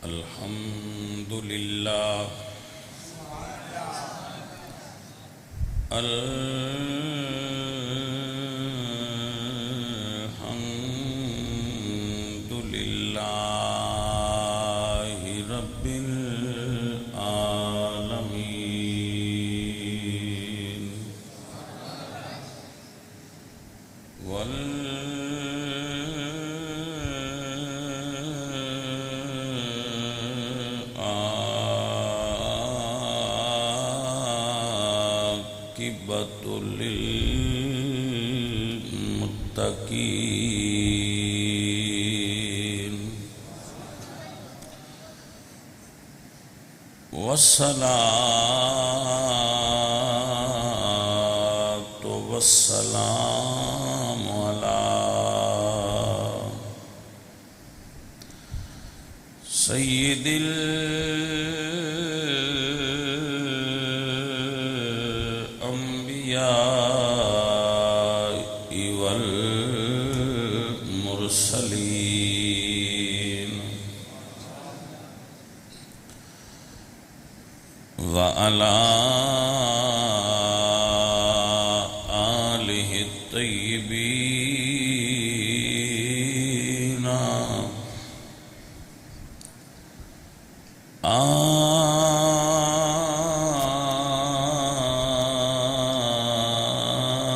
الحمد لله الحمد لله رب العالمين والعاقبة للمتقين والصلاة والسلام على سيد الأنبياء والمرسلين وعلى آله الطيبين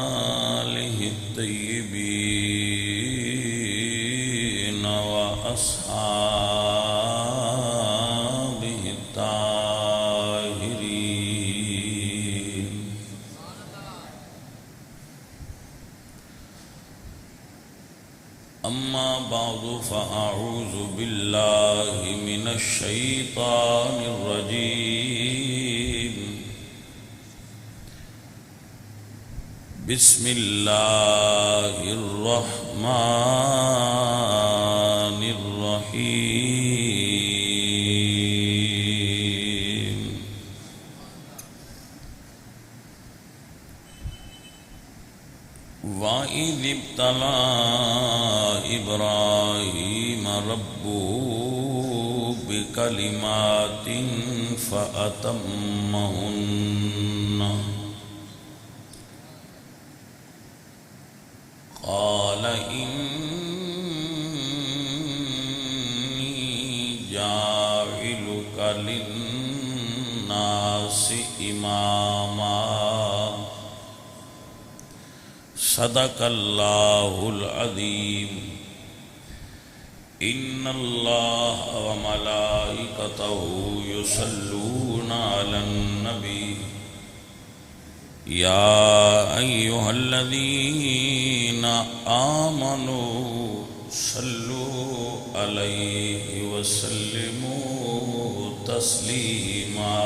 وأصحابه الطاهرين أما بعد فأعوذ بالله من الشيطان الرجيم بسم الله الرحمن الرحيم وَإِذِ ابْتَلَى إِبْرَاهِيمَ رَبُّهُ بِكَلِمَاتٍ فَأَتَمَّهُنَّ قال إني جاعلك للناس إماما صدق الله العظيم إن الله وملائكته يصلون على النبي يا أيها الذين آمنوا صلوا عليه وسلموا تسليما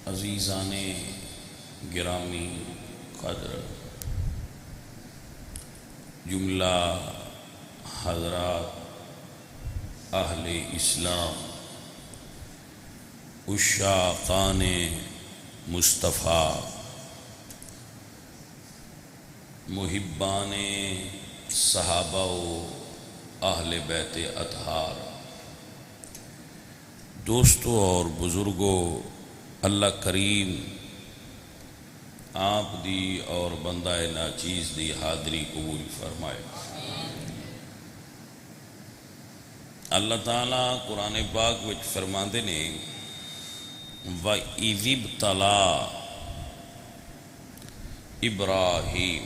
عزیزان گرامی قدر، جملہ حضرات اہل اسلام، عشاقان مصطفیٰ، محبان صحابہ و اہل بیت اطہار، دوستوں اور بزرگوں، اللہ کریم آپ دی اور بندہ ناچیز دی حاضری قبول فرمائے۔ اللہ تعالیٰ قرآن پاک وچ فرماندے نے وَإِذِ ابْتَلَى ابراہیم،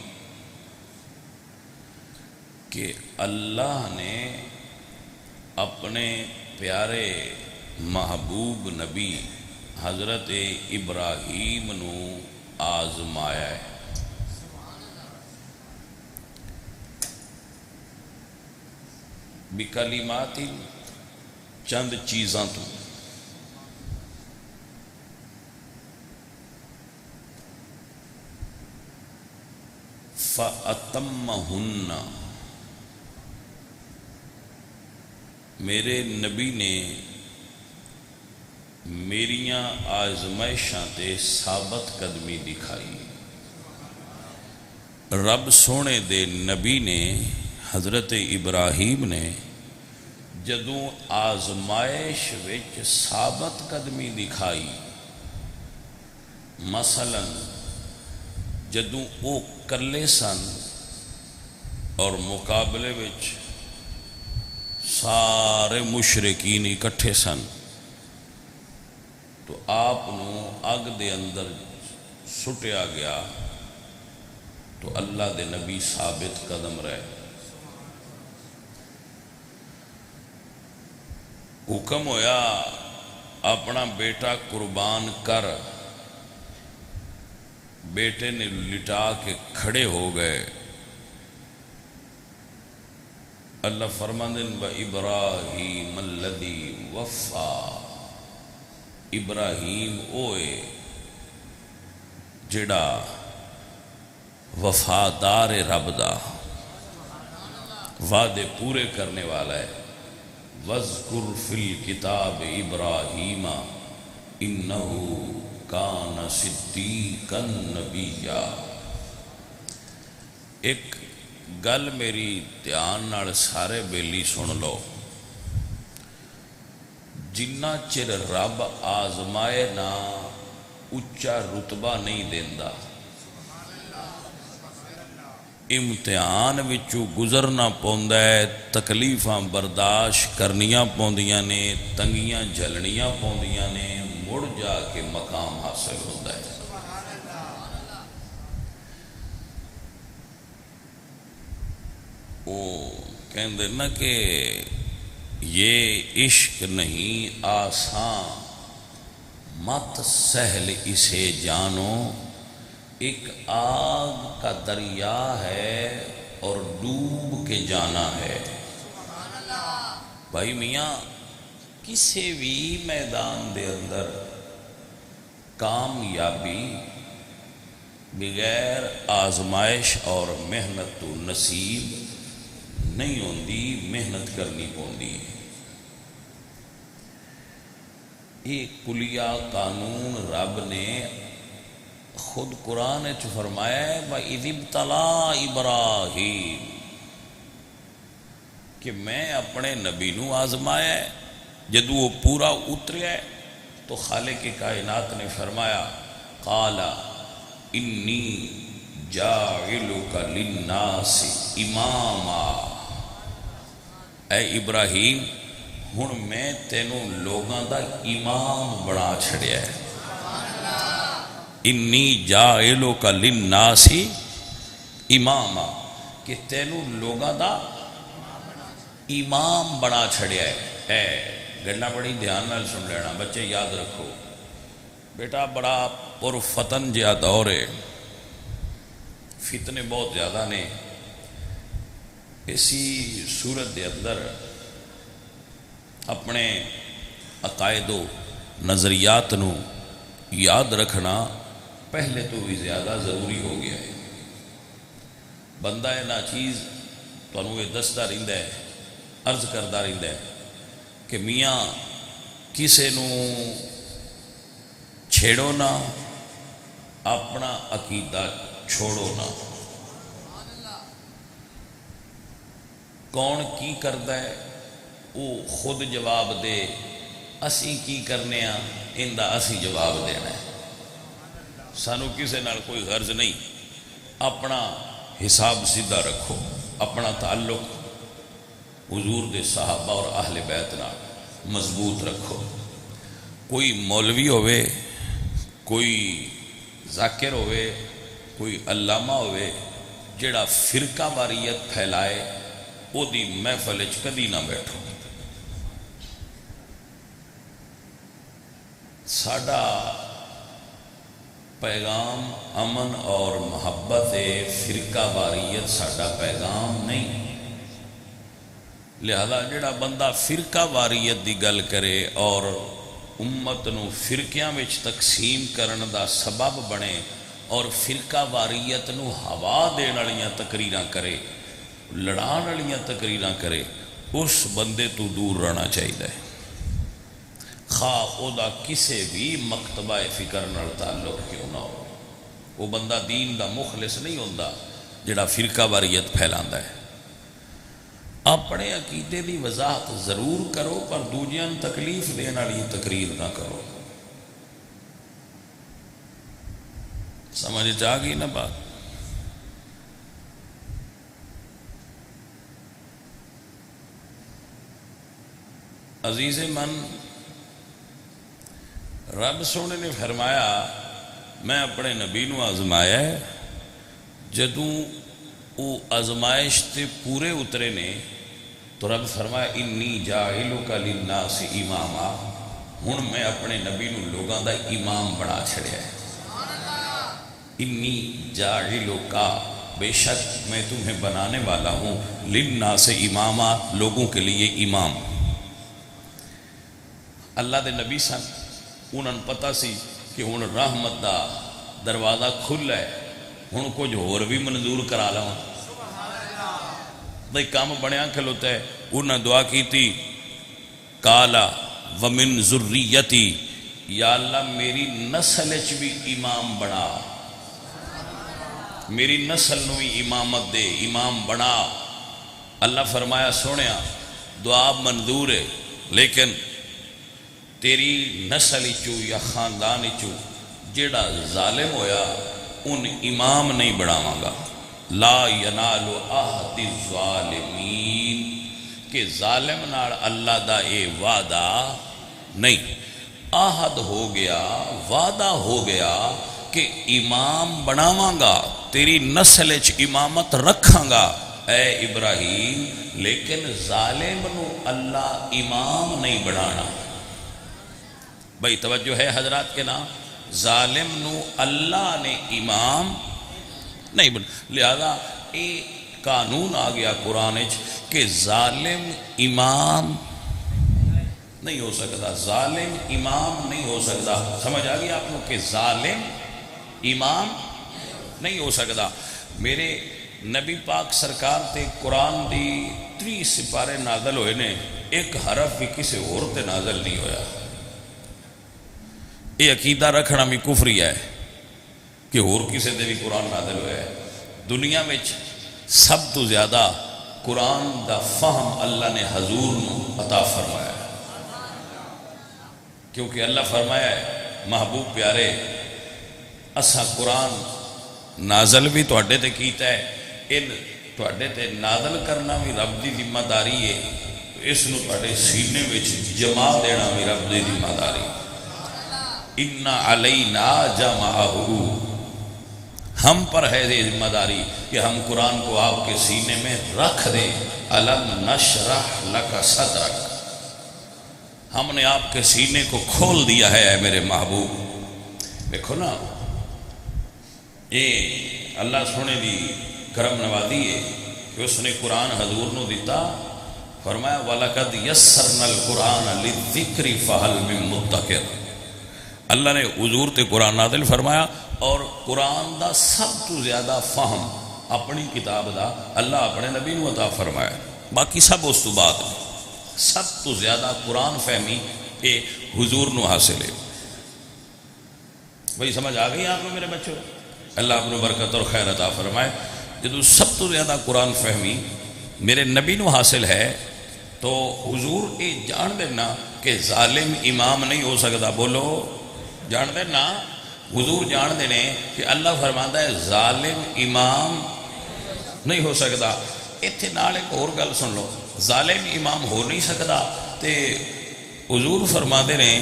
کہ اللہ نے اپنے پیارے محبوب نبی حضرت ابراہیم نو آزمایا ہے۔ بکلمات، چند چیزاں تو فَأَتَمَّهُنَّ، میرے نبی نے میریاں آزمائشاں تے ثابت قدمی دکھائی۔ رب سونے دے نبی نے حضرت ابراہیم نے جدوں آزمائش وچ ثابت قدمی دکھائی، مثلا جدوں او کلے سن اور مقابلے وچ سارے مشرکین اکٹھے سن، تو آپ نو اگ دے اندر سٹیا گیا تو اللہ دے نبی ثابت قدم رہے۔ حکم ہویا اپنا بیٹا قربان کر، بیٹے نے لٹا کے کھڑے ہو گئے۔ اللہ فرماندے وَإِبْرَاهِيمَ الَّذِي وَفَّى، ابراہیم اوئے جڑا وفادار رب دا وعدے پورے کرنے والا ہے۔ وَاذْكُرْ فِي الْكِتَابِ إِبْرَاهِيمَ إِنَّهُ كَانَ صِدِّيقًا نَبِيًّا۔ ایک گل میری دھیان نال سارے بیلی سن لو، جنہ چر رب آزمائے نہ اچا رتبہ نہیں دیندا، امتحان وچوں گزرنا پوندا ہے، تکلیفاں برداشت کرنیاں پوندیاں نے، تنگیاں جھلنیاں پوندیاں نے، مڑ جا کے مقام حاصل ہوتا ہے۔ وہ کہندے نا کہ یہ عشق نہیں آسان، مت سہل اسے جانو، ایک آگ کا دریا ہے اور ڈوب کے جانا ہے۔ بھائی میاں کسی بھی میدان دے اندر کامیابی بغیر آزمائش اور محنت تو نصیب نہیں ہوندی، محنت کرنی پوندی۔ یہ کلیہ قانون رب نے خود قرآن چ فرمایا ہے وَإِذِ ابْتَلَىٰ إِبْرَاهِيمَ، کہ میں اپنے نبی نو آزمایا ہے، جدو وہ پورا اتریا ہے تو خالق کائنات نے فرمایا قَالَ إِنِّي جَاعِلُكَ لِلنَّاسِ إِمَامًا، اے ابراہیم ہن میں تینوں لوگاں دا امام بنا چھڑیا ہے۔ انی جاعلک للناس اماما، کہ تینوں لوگاں دا امام بنا چھڑیا ہے۔ گلنا بڑی دھیان نال سن لینا بچے، یاد رکھو بیٹا، بڑا پرفتن جہا دور ہے، فتنے بہت زیادہ نے۔ اسی صورت دے اندر اپنے عقائد و نظریات نو یاد رکھنا پہلے تو بھی زیادہ ضروری ہو گیا ہے۔ بندہ ہے نا چیز تو انہوں یہ دستا رہندا ہے، عرض کردہ رہندا ہے کہ میاں کسے نو چھیڑو نہ، اپنا عقیدہ چھوڑو نہ۔ کون کی کردہ ہے وہ خود جواب دے، اسی کی کرنے ہاں اندہ اسی جواب دینا ہے۔ سانو کسے نال کوئی غرض نہیں، اپنا حساب سیدھا رکھو، اپنا تعلق حضور دے صحابہ اور اہل بیت نال مضبوط رکھو۔ کوئی مولوی ہوئے، کوئی ذاکر ہوئے، کوئی علامہ ہوئے، جڑا فرقہ واریت پھیلائے، وہ دی محفل وچ کدی نہ بیٹھو۔ ساڈا پیغام امن اور محبت ہے، فرقہ واریت ساڈا پیغام نہیں۔ لہذا جڑا بندہ فرقہ واریت دی گل کرے اور امت نو فرقیاں وچ تقسیم کرن دا سبب بنے اور فرقہ واریت نو ہوا دین والیاں تقریراں کرے، لڑان والیاں تقریراں کرے، اس بندے تو دور رہنا چاہیے، خواہ او دا کسے بھی مکتبہ فکر نال تعلق کیوں نہ ہو۔ وہ بندہ دین دا مخلص نہیں ہوندا جڑا فرقہ واریت پھیلاندا ہے۔ اپنے عقیدے دی وضاحت ضرور کرو پر دوجیاں تکلیف دین والی تقریر نہ کرو۔ سمجھ آ گئی نا بات؟ عزیز من، رب سونے نے فرمایا میں اپنے نبی نو آزمایا ہے، جدوں او آزمائش تے پورے اترے نے تو رب فرمایا انی جاعلک للناس اماما، ہن میں اپنے نبی نو لوگاں دا امام بنا چھڑیا ہے۔ انی جاعلک، بے شک میں تمہیں بنانے والا ہوں، للناس اماما، لوگوں کے لیے امام۔ اللہ دے نبی سن، انہوں نے پتہ سی کہ ہن رحمت دا دروازہ کھل ہے، ہن کچھ اور بھی منظور کرا لوں، بھئی کام بنیا کھلوتا ہے۔ انہوں نے دعا کی تھی کالا ومن ذریتی، یا اللہ میری نسل اچ بھی امام بنا، میری نسل نو بھی امامت دے، امام بنا۔ اللہ فرمایا سونیا دعا منظور ہے، لیکن تیری نسل چو یا خاندان چو جیڑا ظالم ہویا ان امام نہیں بناواں گا۔ لا ینال عہد الظالمین، کہ ظالم نال اللہ دا اے وعدہ نہیں، عہد ہو گیا، وعدہ ہو گیا کہ امام بناواں گا، تیری نسل اچ امامت رکھاں گا اے ابراہیم، لیکن ظالم نو اللہ امام نہیں بنانا۔ بھئی توجہ ہے حضرات کے نام، ظالم نو اللہ نے امام نہیں بنا، لہذا ایک قانون آ گیا قرآن کہ ظالم امام نہیں ہو سکتا، ظالم امام نہیں ہو سکتا۔ سمجھ آ گیا آپ کو کہ ظالم امام نہیں ہو سکتا۔ میرے نبی پاک سرکار تے قرآن دی 30 سپارے نازل ہوئے نے، ایک حرف بھی کسی اور تے نازل نہیں ہویا۔ یہ عقیدہ رکھنا بھی کفری ہے کہ اور کسی دے بھی قرآن نازل ہوا ہے۔ دنیا میں سب تو زیادہ قرآن دا فہم اللہ نے حضور نو عطا فرمایا ہے، کیونکہ اللہ فرمایا ہے محبوب پیارے اسا قرآن نازل بھی تواڈے تے کیتا ہے، ان تواڈے تے نازل کرنا بھی رب دی ذمہ داری ہے، اس نو تواڈے سینے وچ جما دینا بھی رب دی ذمہ داری ہے۔ ان علینا جمعہ، ہم پر ہے یہ ذمہ داری کہ ہم قرآن کو آپ کے سینے میں رکھ دیں۔ الم نشرح لک صدرک، ہم نے آپ کے سینے کو کھول دیا ہے اے میرے محبوب۔ دیکھو نا، یہ اللہ سونے دی کرم نوازی ہے کہ اس نے قرآن حضور نو دیتا، فرمایا وَلَقَدْ يَسَّرْنَا الْقُرْآنَ لِلذِّكْرِ فَهَلْ مِن مُدَّكِرٍ۔ اللہ نے حضور تے قرآن نازل فرمایا، اور قرآن دا سب تو زیادہ فہم اپنی کتاب دا اللہ اپنے نبی نو عطا فرمایا، باقی سب اس تو بعد سب تو زیادہ قرآن فہمی اے حضور نو حاصل ہے۔ بھئی سمجھ آ گئی آپ کو میرے بچوں؟ اللہ اپنے برکت اور خیر عطا فرمائے۔ جدو سب تو زیادہ قرآن فہمی میرے نبی نو حاصل ہے تو حضور اے جان دینا کہ ظالم امام نہیں ہو سکتا۔ بولو جان دینا، حضور جان دینے کہ اللہ فرماتا ہے ظالم امام نہیں ہو سکتا۔ اتنے نال ایک اور گل سن لو، ظالم امام ہو نہیں سکتا تے حضور فرما دے نے،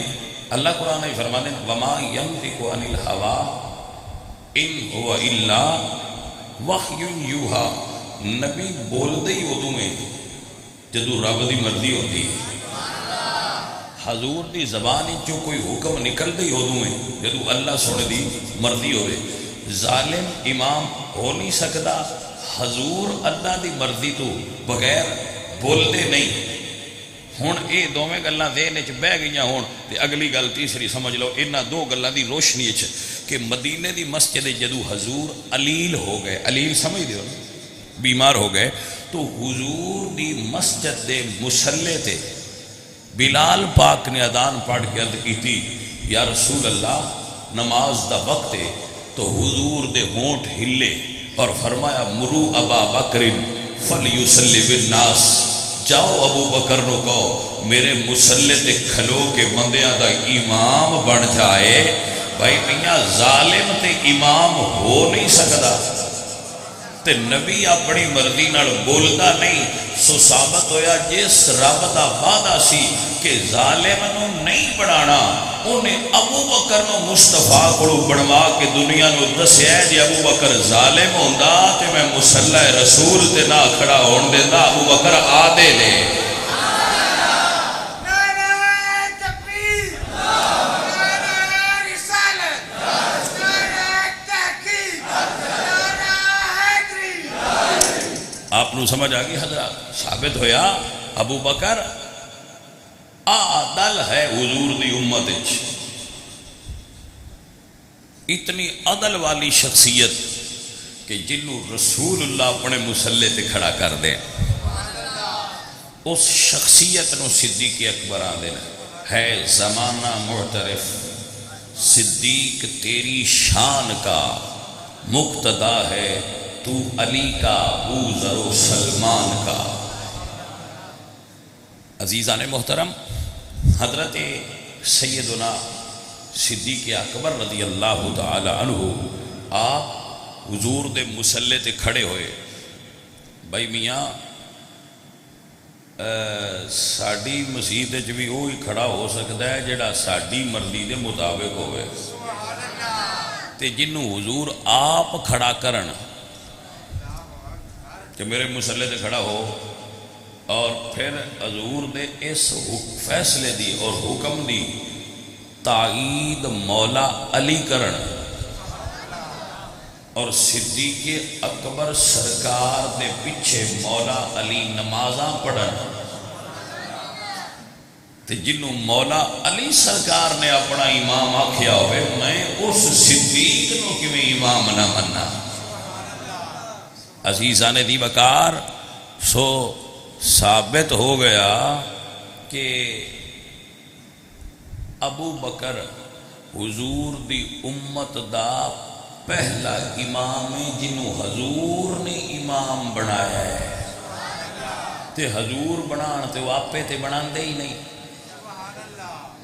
اللہ قرآن ہی فرما دے وما ینطق عن الہوا ان هو الا وحی یوحا، نبی بول دے ہی ادو میں جدو رب دی مرضی ہوتی ہے، حضور دی زبان جو کوئی حکم نکل دی ادو میں جدو اللہ سونے دی مرضی ہوئے۔ ظالم امام ہو نہیں سکتا، حضور اللہ دی مرضی تو بغیر بولتے نہیں. ہوں یہ دونوں گلاں ذہن چ بہ گئی ہون تے اگلی گل تیسری سمجھ لو انہاں دو گلاں دی روشنی چ کہ مدینے دی مسجد جدو حضور علیل ہو گئے, علیل سمجھ دیو نا, بیمار ہو گئے, تو حضور دی مسجد دے مصلے تے بلال پاک نے اذان پڑھ کے عرض کی تھی یا رسول اللہ نماز دا وقت ہے. تو حضور دے ہونٹ ہلے اور فرمایا مرو ابا بکر فلیصلی بالناس, جاؤ ابو بکر نو کہو میرے مصلے تے کھلو کے بندیاں دا امام بن جائے. بھائی میاں ظالم تے امام ہو نہیں سکتا تے نبی اپنی مرضی نال بولتا نہیں. سو ثابت ہویا جس رب دا وعدہ سی کہ ظالم نو نہیں بنانا انہیں ابو بکر نو مصطفیٰ کو بنوا کے دنیا نو دسیا جی ابو بکر ظالم ہوندا تے میں مصلی رسول تے نہ کھڑا ہون دیندا. ابو بکر آدھے نے آپ نو سمجھ آگئی حضرات. ثابت ہویا ابو بکر عادل ہے حضور دی امت وچ. اتنی عدل والی شخصیت کہ جنوں رسول اللہ اپنے مصلے تے کھڑا کر دیں, اس شخصیت نو صدیق اکبر آدھے ہے زمانہ معترف. صدیق تیری شان کا مقتدا ہے تو علی کا ابوذر و سلمان کا. عزیزان محترم, حضرت سیدنا صدیق اکبر رضی اللہ تعالی عنہ آپ حضور دے مصلے تے کھڑے ہوئے. بھائی میاں ساڑی مسجد وچ بھی وہی کھڑا ہو سکتا ہے جڑا ساڑی مرضی دے مطابق ہوئے تے جنوں حضور آپ کھڑا کرن کہ میرے مصلے تے کھڑا ہو, اور پھر حضور دے اس فیصلے دی اور حکم دی تائید مولا علی کرن اور صدیق اکبر سرکار دے پیچھے مولا علی نمازاں پڑھن تے جنوں مولا علی سرکار نے اپنا امام آکھیا ہوئے میں اس صدیق نو کیویں امام نہ مننا. عزیزان دی وقار, سو ثابت ہو گیا کہ ابو بکر حضور دی امت دا پہلا امام ہے جنہوں حضور نے امام بنایا ہے. تے حضور بنان تے وہ آپے تے بنان دے ہی نہیں.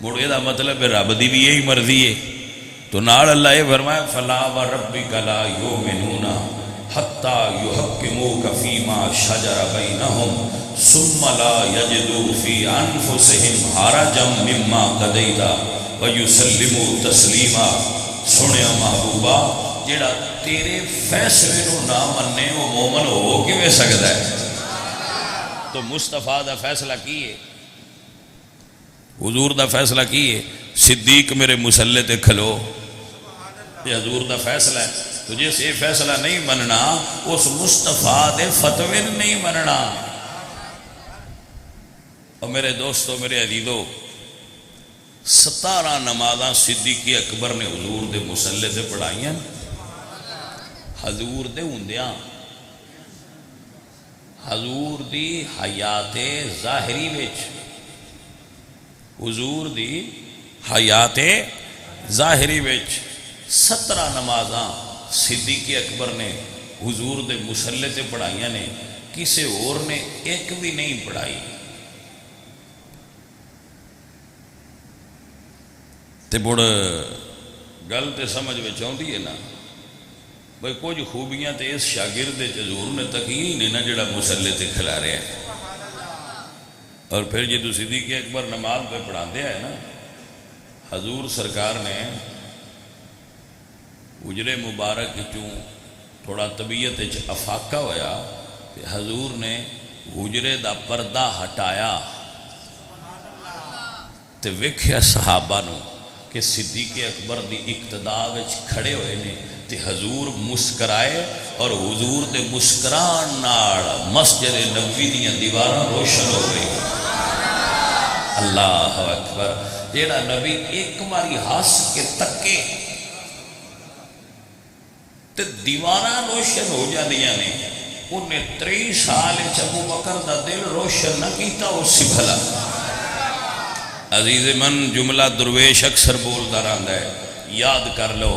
مڑے دا مطلب رب دی بھی یہی مرضی ہے. تو نال اللہ یہ فرمایا فلا وربک لا یؤمنون حتی یحکموک فیما شجر بینہم ثم لا یجدوا فی انفسہم حرجا مما قضیت ویسلموا تسلیما. سنیا محبوبہ جڑا تیرے فیصلے نو نہ مننے وہ مومن ہو کیویں سکدا ہے؟ تو مصطفیٰ دا فیصلہ کی ہے, حضور دا فیصلہ کی ہے. صدیق میرے مصلے تے کھلو, یہ حضور دا فیصلہ ہے. تو جس یہ فیصلہ نہیں مننا اس مصطفیٰ دے فتوے نہیں مننا. اور میرے دوستو میرے عزیزو 17 نمازاں صدیق اکبر نے حضور دے مصلے تے پڑھائیاں. حضور دے ہوندیاں حضور دی حیات ظاہری وچ, حضور دی حیات ظاہری وچ 17 نمازاں صدیق اکبر نے حضور دے مصلے تے پڑھائیاں نے, کسے اور نے ایک بھی نہیں پڑھائی. تے بڑ گل تے سمجھ میں چاہتی ہے نا بھئی کچھ خوبیاں تے اس شاگرد حضور نے تکین نہیں نا جڑا مصلے تے کھلا رہے ہیں. اور پھر جدو صدیق اکبر نماز پہ پڑھا دیا ہے نا, حضور سرکار نے اجرے مبارک چوں تھوڑا طبیعت افاقہ ہویا کہ حضور نے حجرے دا پردہ ہٹایا تے ویکھیا صحابہ نو کہ صدیق اکبر دی اقتدا وچ کھڑے ہوئے نے تے حضور مسکرائے اور حضور دے مسکران نال مسجد نبوی دیاں دیواراں روشن ہو گئی. اللہ اکبر. جیڑا نبی ایک باری ہنس کے تکے تے دیواراں روشن ہو جاندیاں نے، انہیں 23 سال ابو بکر دا دل روشن نہ کیتا اسی بھلا. عزیز من جملہ درویش اکثر بولدا رہندا ہے، یاد کر لو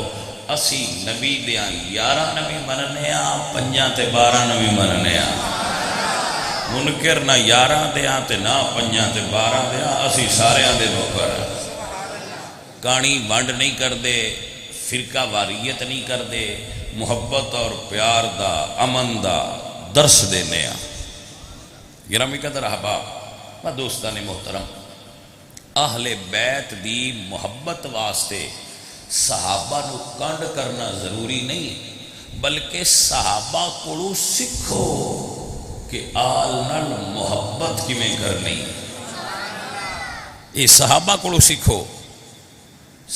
اسی نبی دیاں 11 نبی مننے آ 5 تے 12 نبی مننے آ. منکر نہ 11 دیاں تے نہ 5 تے 12 دیاں، اسی سارے دے نوکر. کہانی ونڈ نہیں کر دے، فرقہ واریت نہیں کر دے، محبت اور پیار دا امن دا درس دینے آ. گرامی قدر احباب و دوستان محترم، اہل بیت دی محبت واسطے صحابہ نو کنڈ کرنا ضروری نہیں، بلکہ صحابہ کو سکھو کہ آل نال محبت کیویں کرنی. یہ صحابہ کو سکھو،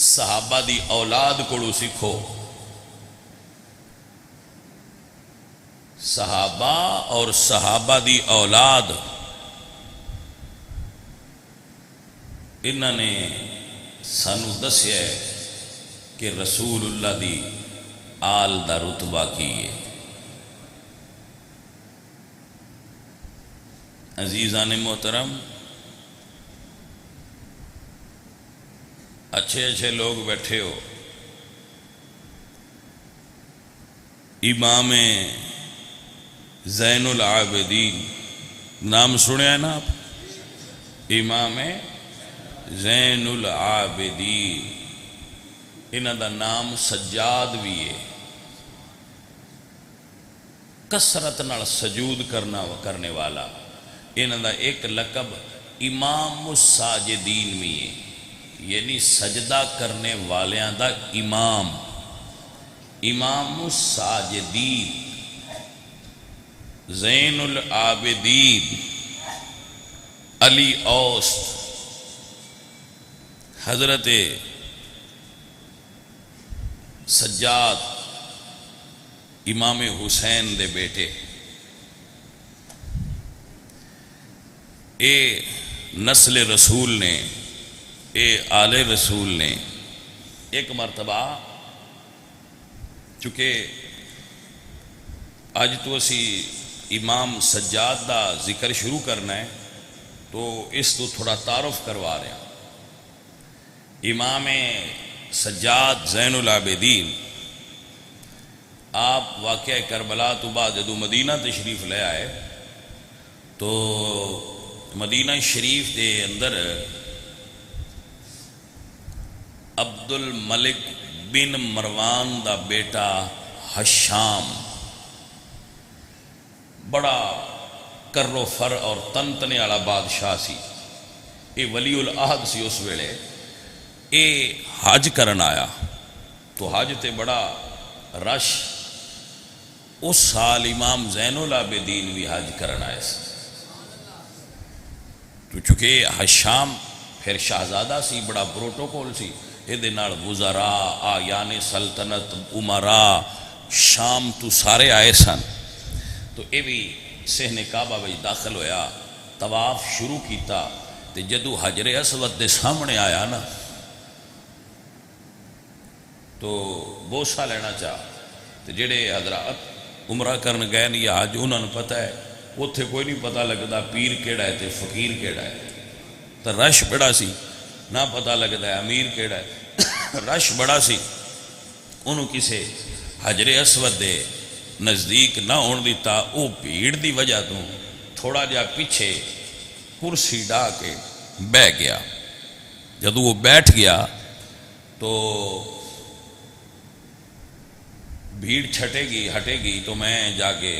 صحابہ دی اولاد کو سکھو. صحابہ اور صحابہ دی اولاد انہوں نے سانو دسیا ہے کہ رسول اللہ دی آل دا رتبہ کی ہے. عزیزان محترم، اچھے اچھے لوگ بیٹھے ہو. امام زین العابدین نام سنیا ہے نا آپ؟ امام زین العابدین، انہاں دا نام سجاد بھی ہے. کثرت نال سجود کرنے والا. انہاں دا ایک لقب امام الساجدین بھی ہے، یعنی سجدہ کرنے والیاں دا امام. امام الساجدین زین العابدین علی اوست حضرت سجاد امام حسین دے بیٹے. اے نسل رسول نے، اے آل رسول نے. ایک مرتبہ چونکہ آج تو اسی امام سجاد دا ذکر شروع کرنا ہے تو اس تو تھوڑا تعارف کروا رہے ہیں. امام سجاد زین العابدین آپ واقعہ کربلا تو بعد جدو مدینہ تشریف لے آئے تو مدینہ شریف دے اندر عبد الملک بن مروان دا بیٹا حشام بڑا کرو فر اور تنتنے والا بادشاہ سی. اے ولی العہد سی اس ویلے. اے حج کرن آیا تو حج تے بڑا رش. اس سال امام زین العابدین بھی حج کرن آئے سے. تو چونکہ حشام پھر شہزادہ سی، بڑا پروٹوکول سی. یہ نال وزراء، آیان سلطنت، امراء شام تو سارے آئے سن. تو یہ بھی صحن کعبہ وچ داخل ہویا، طواف شروع کیتا. تے جدو حجر اسود دے سامنے آیا نا تو بوسہ لینا چاہ. تے جڑے حضرات عمرہ کرن گئے نہیں حج، انہوں نے پتہ ہے اتھے کوئی نہیں پتہ لگتا پیر کیڑا ہے تے فقیر کیڑا ہے. تو رش بڑا سی، نہ پتہ لگتا ہے امیر کیڑا ہے. رش بڑا سی. انہوں کسے حجر اسود دے نزدیک نہ ہون دیتا. او بھیڑ دی وجہ تو تھوڑا جا پیچھے کرسی ڈا کے بہ گیا. جدو وہ بیٹھ گیا تو بھیڑ چھٹے گی ہٹے گی تو میں جا کے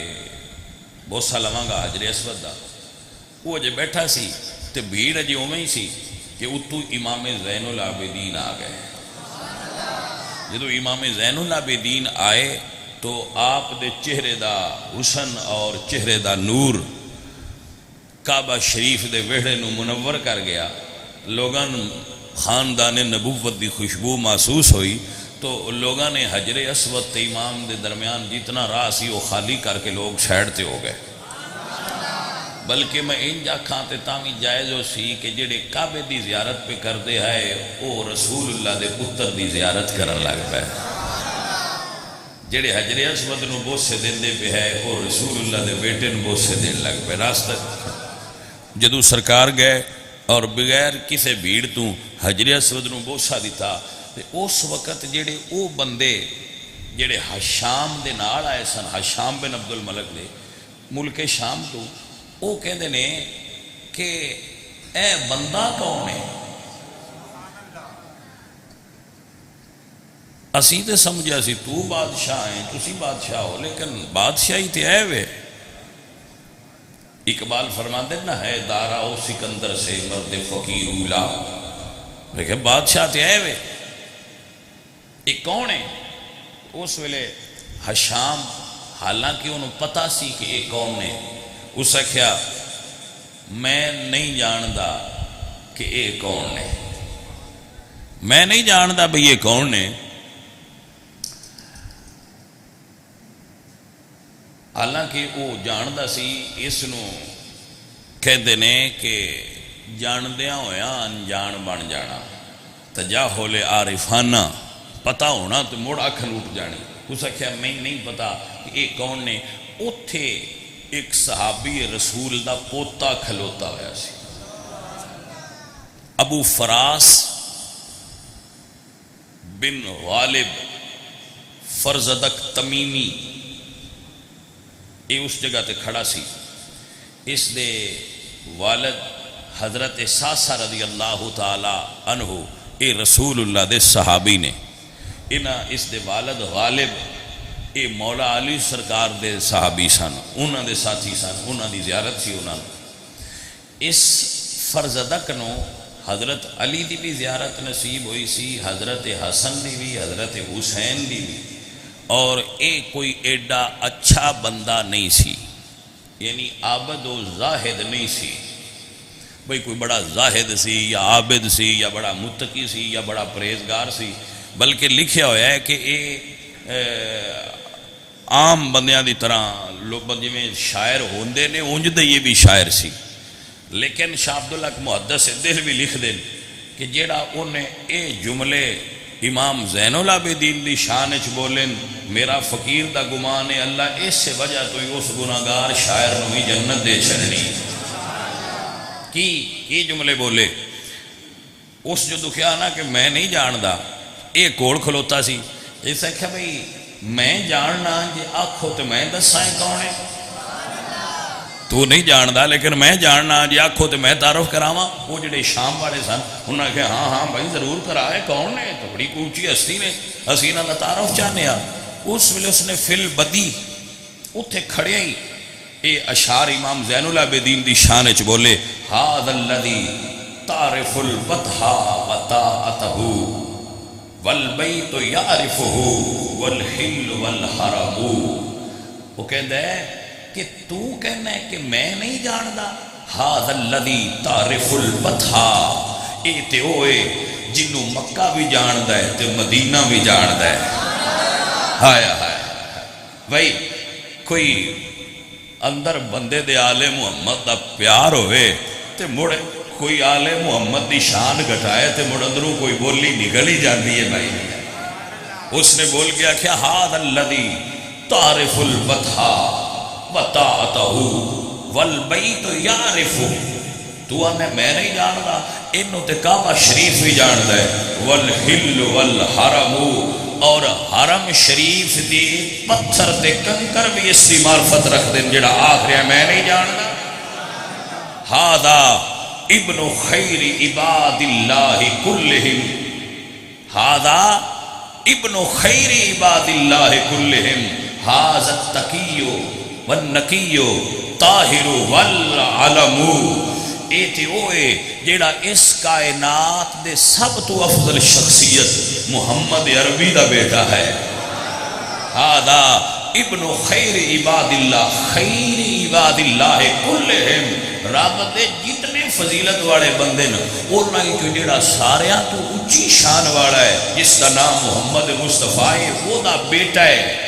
بوسہ لواں گا حجر اسود دا. وہ جے بیٹھا سی تے بھیڑ اجے اوویں ہی سی کہ اتو امام زین العابدین آ گئے. جدو امام زین العابدین آئے تو آپ دے چہرے دا حسن اور چہرے دا نور کعبہ شریف دے ویڑے نو منور کر گیا. لوگاں خاندان نبوت دی خوشبو محسوس ہوئی تو لوگوں نے حجر اسود تے امام دے درمیان جتنا راہ سی وہ خالی کر کے لوگ سائڈ تے ہو گئے. بلکہ میں ان جاکھاں تے تامی جائز ہو سی کہ جڑے کعبے دی زیارت پہ کر دے ہے وہ رسول اللہ دے پتر دی زیارت کرن لگ پہ. جڑے حجر اسود نو بوسے دین دے پہ ہے وہ رسول اللہ دے بیٹے نو بوسے دین لگ پہ. راستہ جدو سرکار گئے اور بغیر کسے بھیڑ تو حجر اسود نو بوسا دیتا تے اس وقت جڑے او بندے جڑے شام دے نال آئے سن حشام بن عبد الملک دے ملک شام تو وہ کہندے نے کہ اے بندہ کون ہے؟ اسی تے سمجھا سی تو بادشاہ ہیں تسی بادشاہ ہو لیکن بادشاہی تے اے وے. اقبال فرماتے نا ہے دارا او سکندر سے مرد فقیر اولا. لیکن بادشاہ تے اے وے یہ کون ہے؟ اس ویلے حشام حالانکہ انہوں پتا سی کہ یہ کون نے اس کیا میں نہیں جاندا کہ یہ کون نے میں نہیں جاندا بھئی یہ کون نے. حالانکہ وہ جاندا سی اس نو کہتے نے کہ جاندیاں ہویا انجان بن جانا تجاہل عارفانہ پتہ ہونا تو مڑ اکھن اٹھ جانی. اس کیا میں نہیں پتا کہ یہ کون نے. اتھے ایک صحابی رسول دا پوتا کھلوتا ہویا سی ابو فراس بن غالب فرزدک تمیمی. یہ اس جگہ تے کھڑا سی. اس دے والد حضرت ساسا رضی اللہ تعالی عنہ اے رسول اللہ دے صحابی نے. اس دے والد غالب اے مولا علی سرکار دے صحابی سن انہاں دے ساتھی سن انہاں دی زیارت سی انہاں. اس فرزدک نو حضرت علی دی بھی زیارت نصیب ہوئی سی حضرت حسن دی بھی حضرت حسین دی بھی. اور اے کوئی ایڈا اچھا بندہ نہیں سی یعنی عابد و زاہد نہیں سی بھئی کوئی بڑا زاہد سی یا عابد سی یا بڑا متقی سی یا بڑا پرہیزگار سی. بلکہ لکھیا ہوا ہے کہ اے عام بندیاں دی طرح لوگ جی میں شاعر ہوندے نے اونج دے یہ بھی شاعر سی. لیکن شاہ عبداللہ محدث دل بھی لکھ دیں کہ جیڑا انہیں اے جملے امام زین العابدین دی شان اچ بولن میرا فقیر دا گمان ہے اللہ اس سے وجہ تو ہی اس گناہگار شاعر نو ہی جنت دے چھڑنی. کی جملے بولے اس جو دکھیا نا کہ میں نہیں جاندا اے کوڑ کھلوتا سی. اس سے کہا بھئی میں جاننا جی آکھو تو میں دسائیں کون ہے تو نہیں جاندا لیکن میں جاننا جی آکھو تو میں تعارف کراواں. وہ جڑے شام والے سن انہوں نے کہا ہاں بھائی ضرور کرائے کون نے تو بڑی اونچی ہستی نے اسی انہاں دا تعارف چاہنے آ. اس ویلے اس نے فل بدی اتھے کھڑے ہی اے اشعار امام زین العابدین دی شان وچ بولے ھذا الذی تعرف البطحا وطاعتہ والبیت یعرفہ والحل والحرم. وہ کہتا ہے کہ تو کہنا ہے کہ میں نہیں جاندا ھذا الذی تعرف البطحا اے تے ہوئے جنوں مکہ بھی جاندا ہے تے مدینہ بھی جاندا ہے. ہایا ہایا بھائی کوئی اندر بندے دے آل محمد دا پیار ہوئے تے مڑ کوئی آل محمد دی شان گھٹائے تے مڑ اندروں کوئی بولی نکل ہی جاتی ہے بھائی. اس نے بول گیا کہ ھذا الذی تعرف البطحا وطاعتہ والبیت یعرفہ. تو آنے میں نہیں جاندا انہوں تے کعبہ شریف بھی جاندا ہے والحل والحرم اور حرم شریف دی پتھر تے کنکر بھی اس کی معرفت رکھ دیں جڑا آخر ہے میں نہیں جاندا. ھذا ابن خیر عباد اللہ کلہم ھذا ابن خیر عباد اللہ کلہم ھذا التقی والنقی طاہر والعلم. اے تے اوے جیڑا اس کائنات دے سب تو افضل شخصیت محمد عربی دا بیٹا ہے. ھذا ابن خیر عباد اللہ خیر عباد اللہ کلہم رب دے جتنے فضیلت والے بندے نا انہاں وچوں جڑا ساریاں تو اونچی شان والا ہے جس کا نام محمد مصطفیٰ ہے وہ دا بیٹا ہے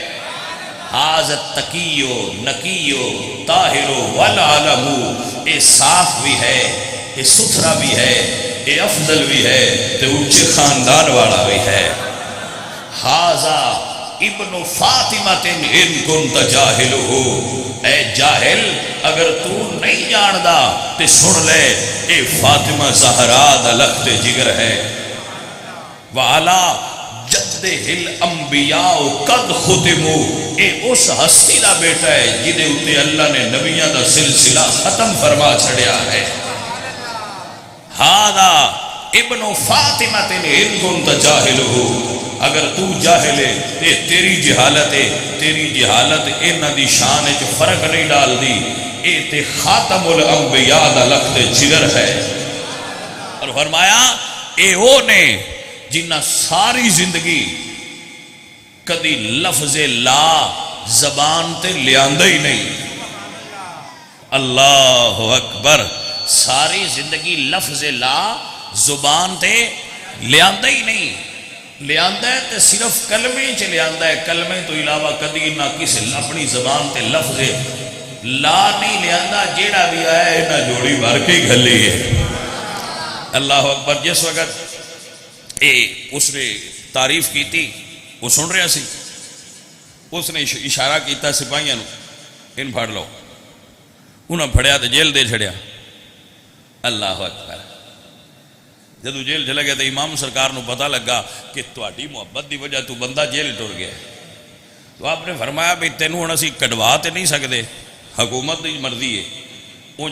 حاضت تقیو نقیو طاہرو والعالمو، اے صاف بھی ہے، اے ستھرا بھی ہے، اے افضل بھی ہے، تے اونچے خاندان والا بھی ہے۔ حاضا ابن فاطمہ ان کنت جاہل ہو، اے جاہل اگر تو نہیں جاندہ تے سن لے اے فاطمہ زہرا دا لخت جگر ہے۔ وعلا جدہ الانبیاء قد ختمو، اے اس ہستی دا بیٹا ہے جدے اتے اللہ نے نبیاں دا سلسلہ ختم فرما چھڑیا ہے۔ ہادا ابن فاطمہ ان کنت جاہل ہو، اگر تو جاہل ہے تے تیری جہالت ہے، تیری جہالت انہاں دی شان وچ فرق نہیں ڈال دی، اے تے خاتم الانبیاء دا لخت جگر ہے۔ اور فرمایا اے او نے جنہ ساری زندگی کدی لفظ لا زبان تے لیاندہ ہی نہیں۔ اللہ اکبر، ساری زندگی لفظ لا زبان تے لیاندہ ہی نہیں، لیاندہ ہے تے صرف کلمے چ لیاندہ ہے، کلمے تو علاوہ کدی نہ کسی اپنی زبان تے لفظ لا نہیں لیاندہ، جیڑا بھی آیا ہے نہ جوڑی بھر کے گھلی ہے۔ اللہ اکبر۔ جس وقت اس نے تعریف کی تھی وہ سن رہا سی، اس نے اشارہ کیتا سپاہیاں نو ان پھڑ لو، انہاں پھڑیا تو جیل دے چھڑیا۔ اللہ اکبر۔ جدو جیل چلا گیا تو امام سرکار نو پتہ لگا کہ تہاڈی محبت دی وجہ تو بندہ جیل ٹر گیا، تو آپ نے فرمایا بھی تینوں ہن اسی کڈوا تے نہیں سکدے، حکومت دی مرضی ہے۔ وہ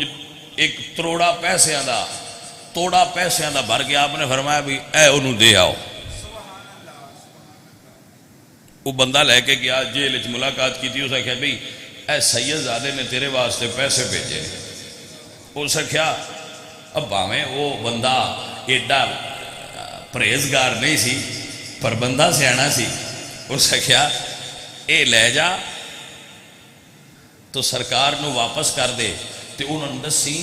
ایک توڑا پیسیاں دا بھر گیا، آپ نے فرمایا بھی اے انہوں دے آؤ۔ وہ بندہ لے کے گیا، جیل وچ ملاقات کی تھی، اسے کہا بھئی اے سید زادے نے تیرے واسطے پیسے بھیجے۔ اسے کہا اب باویں وہ بندہ ایڈا پرہیزگار نہیں سی پر بندہ سیانا سی، اسے کہا اے لے جا تو سرکار نو واپس کر دے۔ تے انہوں نے دسی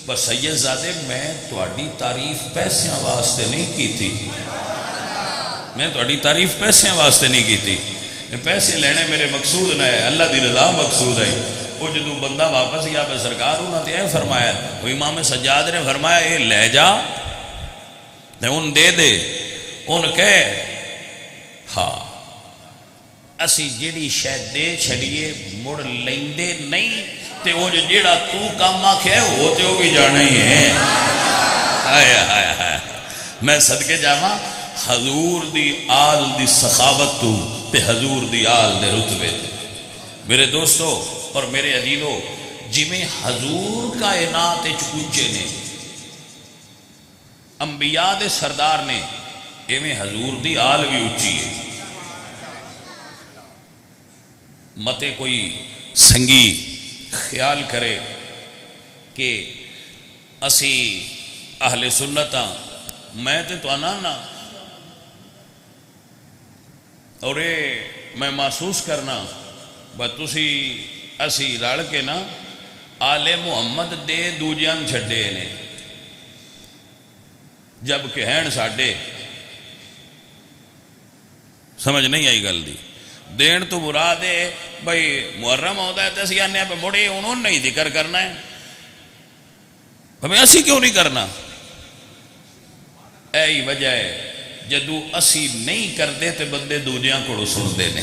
بس سید زادے میں تہاڈی تعریف پیسیاں واسطے نہیں کی تھی، میں تہاڈی تعریف پیسیاں واسطے نہیں کی تھی، پیسے لینے میرے مقصود نہ ہے، اللہ دی رضا مقصود ہے۔ وہ جدو بندہ واپس گیا پہ سرکار انہوں نے فرمایا، وہ امام سجاد نے فرمایا اے لے جا تے ان دے دے، ان کہے ہاں اسی جیڑی شاید دے چھڑیے مڑ لیندے نہیں، تے وہ جیڑا تو کام آکھے وہ تے وہ بھی جانا ہی ہے۔ میں صدقے جاواں حضور دی آل دی سخاوت تو تے حضور دی آل دے رتبے تے۔ میرے دوستو اور میرے عزیزو، جی میں حضور کائنات اونچے نے، انبیاء دے سردار نے، ایویں حضور دی آل بھی اونچی ہے۔ متے کوئی سنگی خیال کرے کہ اسی اہل سنتاں، میں تے تو آنا نا، اور میں محسوس کرنا بس تسی اسی رل کے نا آل محمد دے دوجیان چھڑے نے، جب کہ ہیں ساڑھے سمجھ نہیں آئی گل دی۔ دین تو مراد ہے بھئی محرم ہوتا ہے تو اسی آنے پہ بڑے انہوں نے نہیں ذکر کرنا ہے، ہمیں اسی کیوں نہیں کرنا؟ ایہی وجہ ہے جدو اسی نہیں کردے تے بندے دوجیاں کو سن دے نے،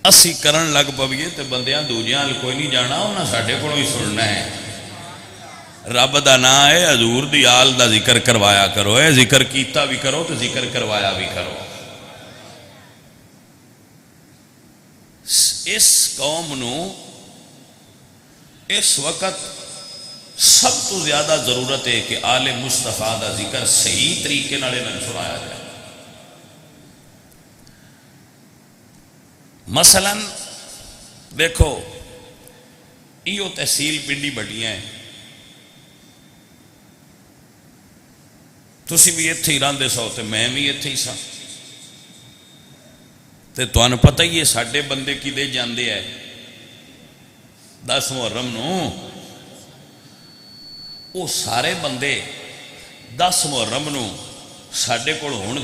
اسی کرن لگ پویے تے بندیاں دوجیاں کوئی نہیں جانا، انہاں ساڑھے کو ہی سننا ہے۔ رب دا نا ہے حضور دی آل دا ذکر کروایا کرو، ہے ذکر کیتا بھی کرو تو ذکر کروایا بھی کرو۔ اس قوم نو اس وقت سب تو زیادہ ضرورت ہے کہ آل مصطفیٰ دا ذکر صحیح طریقے نالے نہ سنایا جائے۔ مثلا دیکھو ایو تحصیل پنڈی بڑیاں ہیں، تسی بھی اتھے ہی راندے سو تے میں بھی اتھے ہی سا، تے تواں پتہ ہی ہے ساڈے بندے کدے جاندے ہے 10 محرم نو وہ سارے بندے 10 محرم نو ساڈے کول ہن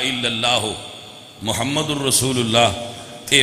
الا اللہ محمد الرسول اللہ، اے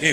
اے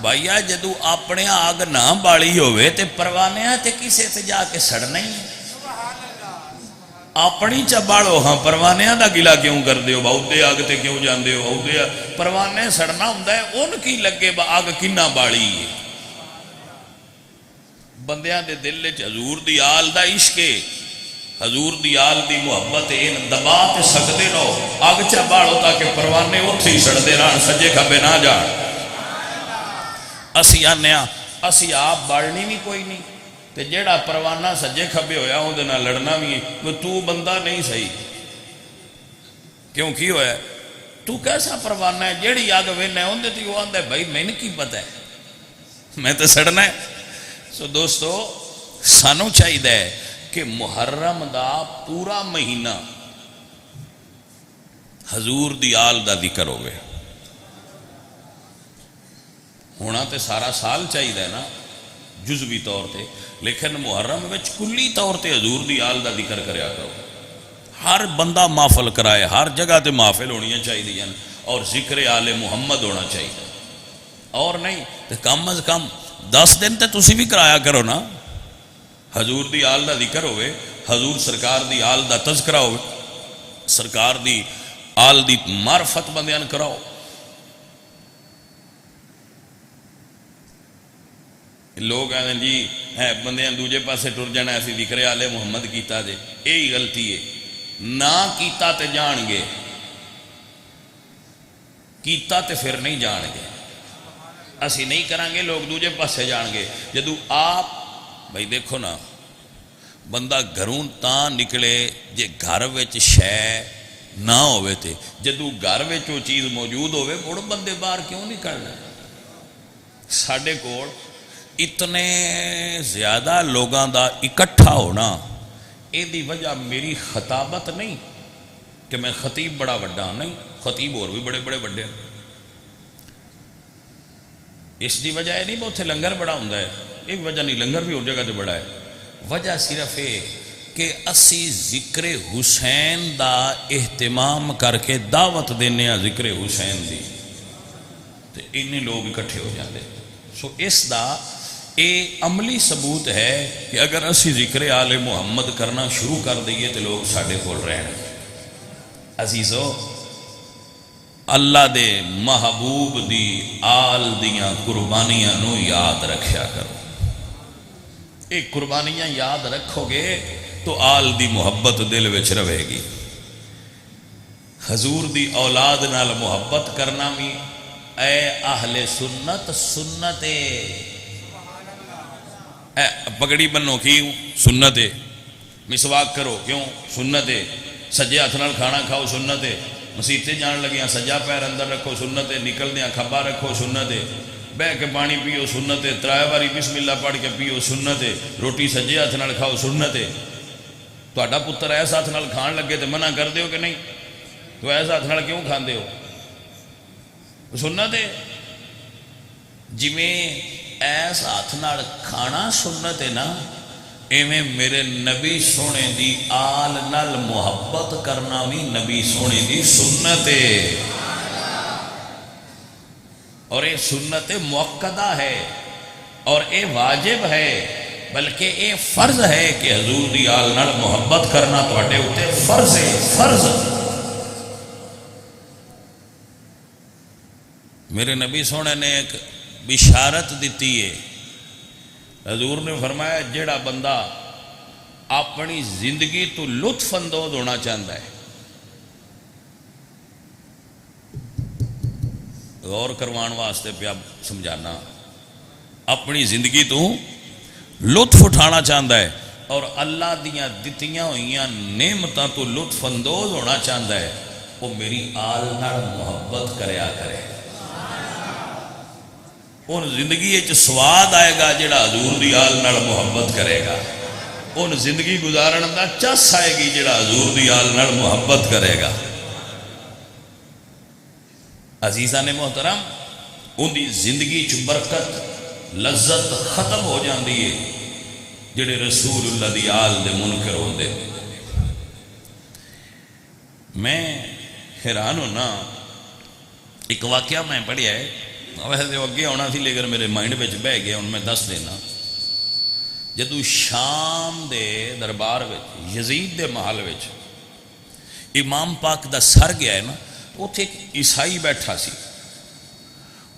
بھائیا جدو اپنے آگ نہ بالی ہوئے تے پروانے تے کسے تے جا کے سڑنا ہی اپنی چباڑو، ہاں پروانے دا گلا کیوں کر دیو؟ باؤدے آگ تے کیوں جان دیو؟ باؤدے پروانے سڑنا ہوں ہے، ان کی لگے آگ کنہ بالی ہے؟ بندیاں دے دل چ حضور دی آل دا عشق، حضور دی آل دی محبت، ان دبا تے سکتے رہو، آگ چباڑو تاکہ پروانے اتھے ہی سڑتے رہن، سجے کھبے نہ جان۔ اسی آنے اسی آپ بڑھنی بھی کوئی نہیں، تے جیڑا پروانہ سجے کھبے ہویا ہوں دینا لڑنا بھی ہے، تو بندہ نہیں صحیح۔ کیوں کی ہویا ہے؟ تو کیسا پروانہ ہے؟ جیڑی آگ وینے ہوں دے تو وہ آندہ ہے بھائی میں نے کی پتہ ہے، میں تو سڑنا ہے۔ سو دوستو سانو چاہی دے کہ محرم دا پورا مہینہ حضور دی آل دا ذکر ہوئے، ہونا تے سارا سال چاہی دے نا جزوی طور تے، لیکن محرم وچ کلی طور تے حضور دی آل دا ذکر کریا کرو۔ ہر بندہ محفل کرائے، ہر جگہ تے محفل ہونی چاہی دی ہیں، اور ذکر آل محمد ہونا چاہیے، اور نہیں تے کم از کم 10 دن تے تسی بھی کرایا کرو نا، حضور دی آل دا ذکر ہوئے، حضور سرکار دی آل دا تذکرہ ہوئے، سرکار دی آل دی معرفت بندیاں کراؤ۔ لوگ آئے جی بندیاں دوجے پاسے ٹر جانا ایسی ذکر آل محمد کیتا دے، یہی غلطی ہے، نہ کیتا تے جان گے، کیتا تے پھر نہیں جان گے، اسی نہیں کریں گے لوگ دوجے پاسے جان گے۔ جدو آپ بھائی دیکھو نا، بندہ گھروں تاں نکلے جے گھر وچ شے نہ ہوئے تے، جدو گھر وچ وہ چیز موجود ہوئے مڑ بندے باہر کیوں نکلنا؟ ساڈے کول اتنے زیادہ لوگاں دا اکٹھا ہونا، اے دی وجہ میری خطابت نہیں کہ میں خطیب بڑا وڈا، نہیں، خطیب اور بھی بڑے بڑے وڈے، اس دی وجہ نہیں بہت لنگر بڑا ہوں ہے، ایک وجہ نہیں، لنگر بھی اور جگہ تے بڑا ہے، وجہ صرف ہے کہ اسی ذکر حسین دا اہتمام کر کے دعوت دینے ہیں ذکر حسین دی، تو انہی لوگ اکٹھے ہو جاتے۔ سو اس دا اے عملی ثبوت ہے کہ اگر اسی ذکر آل محمد کرنا شروع کر دئیے تو لوگ ساڑھے کھول رہے ہیں۔ عزیزو اللہ دے محبوب دی آل دیاں قربانیاں نو یاد رکھیا کرو، ایک قربانیاں یاد رکھو گے تو آل دی محبت دل وچ رہے گی۔ حضور دی اولاد نال محبت کرنا بھی اے اہل سنت سنت پگڑی بنو کیوں سنت، مسواک کرو کیوں سنت، سجے ہاتھ نال کھانا کھاؤ سنت، مسیتے جان لگیاں سجا پیر اندر رکھو سنت، نکلدیاں کھبا رکھو سنت، بہ کے پانی پیو سنت، ترائے باری بسم اللہ پڑھ کے پیو سنت، روٹی سجے ہاتھ نال کھاؤ سنت۔ تہاڈا پتر ایسا ہاتھ نال کھان لگے تو منع کر دیو کہ نہیں؟ تو ایسا ہاتھ نال کیوں کھاندے ہو؟ سنت ہے جویں ایس ہاتھ نال کھانا سنت ہے نا، ایویں میرے نبی سونے دی آل نال محبت کرنا بھی نبی سونے دی سنت ہے، اور یہ سنت مؤکدہ ہے، اور یہ واجب ہے، بلکہ یہ فرض ہے کہ حضور دی آل نال محبت کرنا تواڈے اوتے فرض ہے، فرض۔ میرے نبی سونے نے ایک بشارت دیتی ہے، حضور نے فرمایا جیڑا بندہ اپنی زندگی تو لطف اندوز ہونا چاہتا ہے، غور کروان واسطے پہ اب سمجھانا، اپنی زندگی تو لطف اٹھانا چاہتا ہے اور اللہ دیاں دتیاں ہوئیاں نعمتاں تو لطف اندوز ہونا چاہتا ہے، وہ میری آل نال محبت کریا کرے، ان زندگی سواد آئے گا جڑا حضور دی آل نال محبت کرے گا۔ ان زندگی گزارن دا چس آئے گی جڑا حضور دی آل نال محبت کرے گا۔ عزیزان محترم، ان دی زندگی چ برکت لذت ختم ہو جاندی ہے جڑے رسول اللہ دی آل دے منکر ہوندے۔ میں حیران ہونا، ایک واقعہ میں پڑھیا ہے، ویسے اگے ہونا سی لیکن میرے مائنڈ میں بہ گیا، ان میں دس دینا۔ جدو شام دے دربار وچ یزید دے محل وچ امام پاک دا سر گیا ہے نا، اتنے ایک عیسائی بیٹھا سی،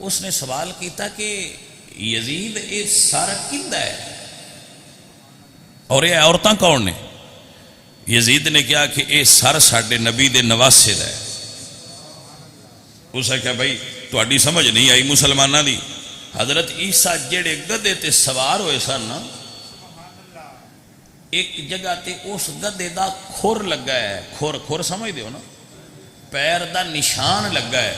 اس نے سوال کیتا کہ یزید یہ سر کیندا ہے اور یہ عورتاں کون نے؟ یزید نے کہا کہ یہ سر ساڈے نبی دے نواسے دا ہے۔ اس نے کہا بھائی تہاڈی سمجھ نہیں آئی مسلمانوں دی، حضرت عیسیٰ جڑے گدے تے سوار ہوئے سن نا، ایک جگہ تے اس گدے دا کھر لگا ہے، کھر سمجھ دیو نا، پیر دا نشان لگا ہے۔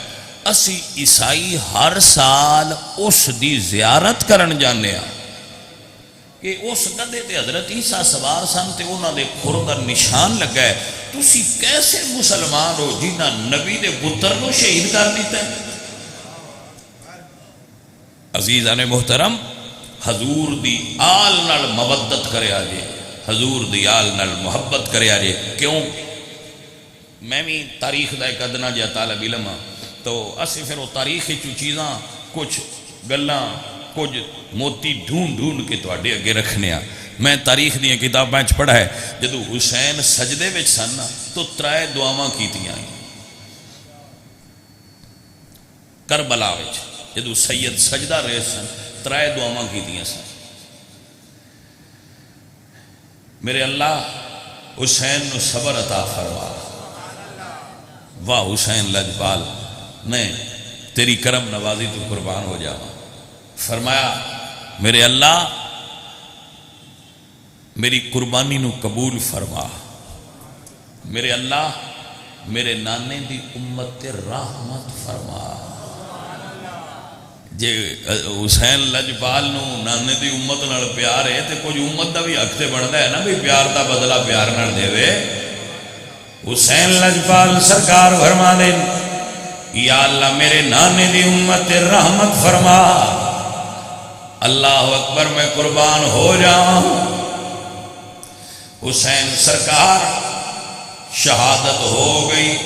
اسی عیسائی ہر سال اس دی زیارت کرن جانے ہیں کہ اس گدے تے حضرت عیسیٰ سوار سن تے انہاں دے کھر دا نشان لگا ہے۔ تسی کیسے مسلمان ہو جنہاں نبی دے پتر نو شہید کر دیتا ہے؟ عزیزان محترم، حضور دی آل نال مودت کرے آجے، حضور دی آل نال محبت کرے آجے۔ کیوں؟ میں بھی تاریخ دا ایک ادنا جا طالب علم ہاں، تو اسی پھر وہ تاریخی چیزاں کچھ گلاں کچھ موتی ڈھونڈ کے تواڈے اگے رکھنے ہیں۔ میں تاریخ دیاں کتاباں وچ پڑھا ہے جدو حسین سجدے وچ سن تو 3 دعاواں کیتیاں کربلا وچ، جدو سید سجدہ رہے سن 3 دعاواں کیتیاں سن۔ میرے اللہ حسین نو صبر عطا فرما، واہ حسین لجپال، میں تیری کرم نوازی تو قربان ہو جاواں۔ فرمایا میرے اللہ میری قربانی نو قبول فرما، میرے اللہ میرے نانے دی امت تے رحمت فرما۔ جے حسین لجپال نو نانے دی امت نال پیار ہے تے کچھ امت دا بھی حق تے بندا ہے نا بھی پیار دا بدلہ پیار نال دے وے۔ حسین لجپال سرکار فرما دے یا اللہ میرے نانے دی امت تے رحمت فرما۔ اللہ اکبر، میں قربان ہو جاؤں۔ حسین سرکار شہادت ہو گئی۔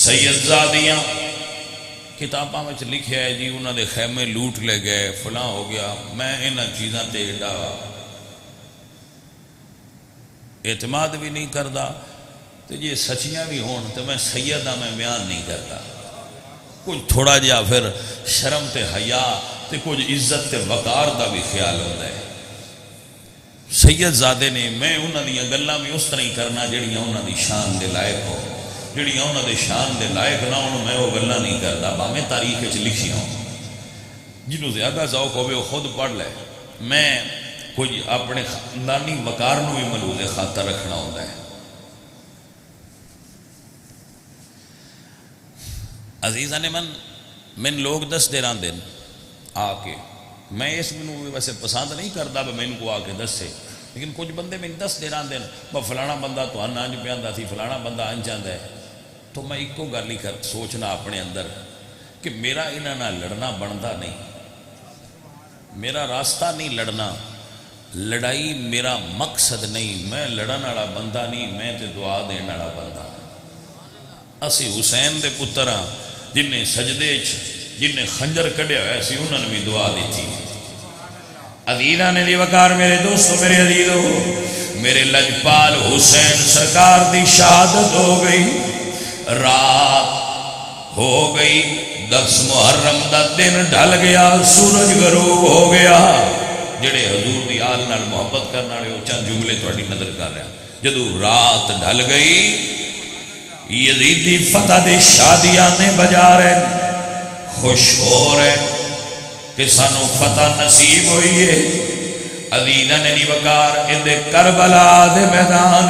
سید زادیاں کتاباں میں لکھیا ہے جی انہوں نے خیمے لوٹ لے گئے، فلاں ہو گیا۔ میں انہاں چیزاں تے ایڈا اعتماد بھی نہیں کردا، تو یہ سچیاں بھی ہون تو میں سیدہ میں بیان نہیں کرتا۔ کچھ تھوڑا جہا پھر شرم تے حیا تے کچھ عزت تے وقار دا بھی خیال ہوتا ہے۔ سید زادے نے میں انہاں دیاں گلاں بھی اس طرح ہی کرنا جڑیاں انہاں دی شان دے لائق ہو، جڑیاں انہاں دے شان دے لائق نہ ہون میں وہ گلاں نہیں کردا، بھاویں تاریخ وچ لکھیاں ہوں۔ جنہوں زیادہ ذوق ہوئے وہ خود پڑھ لے۔ میں کوئی اپنے خاندانی وقار نو بھی ملحوظ خاطر رکھنا ہوتا ہے۔ عزیزان من لوگ دس دے رہاں دن آ کے، میں اس میں ویسے پسند نہیں کرتا میں کو آ کے دسے، لیکن کچھ بندے میں دس دے رہاں دن فلانا بندہ تو انج پہ سی، فلانا بندہ انج آندا ہے، تو میں ایک گل ہی سوچنا اپنے اندر کہ میرا انہاں نال لڑنا بنتا نہیں، میرا راستہ نہیں لڑنا، لڑائی میرا مقصد نہیں، میں لڑن والا بندہ نہیں، میں تے دعا دین والا بندہ۔ اسی حسین دے پتر ہاں جن نے سجدے جن نے خنجر کڈیا ہوا سی انہوں نے بھی دعا دیتی۔ عزیزان دی وقار میرے دوستو، میرے عزیزو، میرے لجپال حسین سرکار دی شہادت ہو گئی، رات ہو گئی، 10 محرم دا دن ڈھل گیا، سورج غروب ہو گیا۔ جڑے حضور دی آل نال محبت کرنے والے وہ چند جملے تہاڈی نظر کر رہا، جدو رات ڈھل گئی یزیدی فتح دی شادیاں نے بجا رہے، خوش ہو رہے کہ سانو فتح نصیب ہوئی ہے۔ عزیزاں دی وقار اندے کربلا دے میدان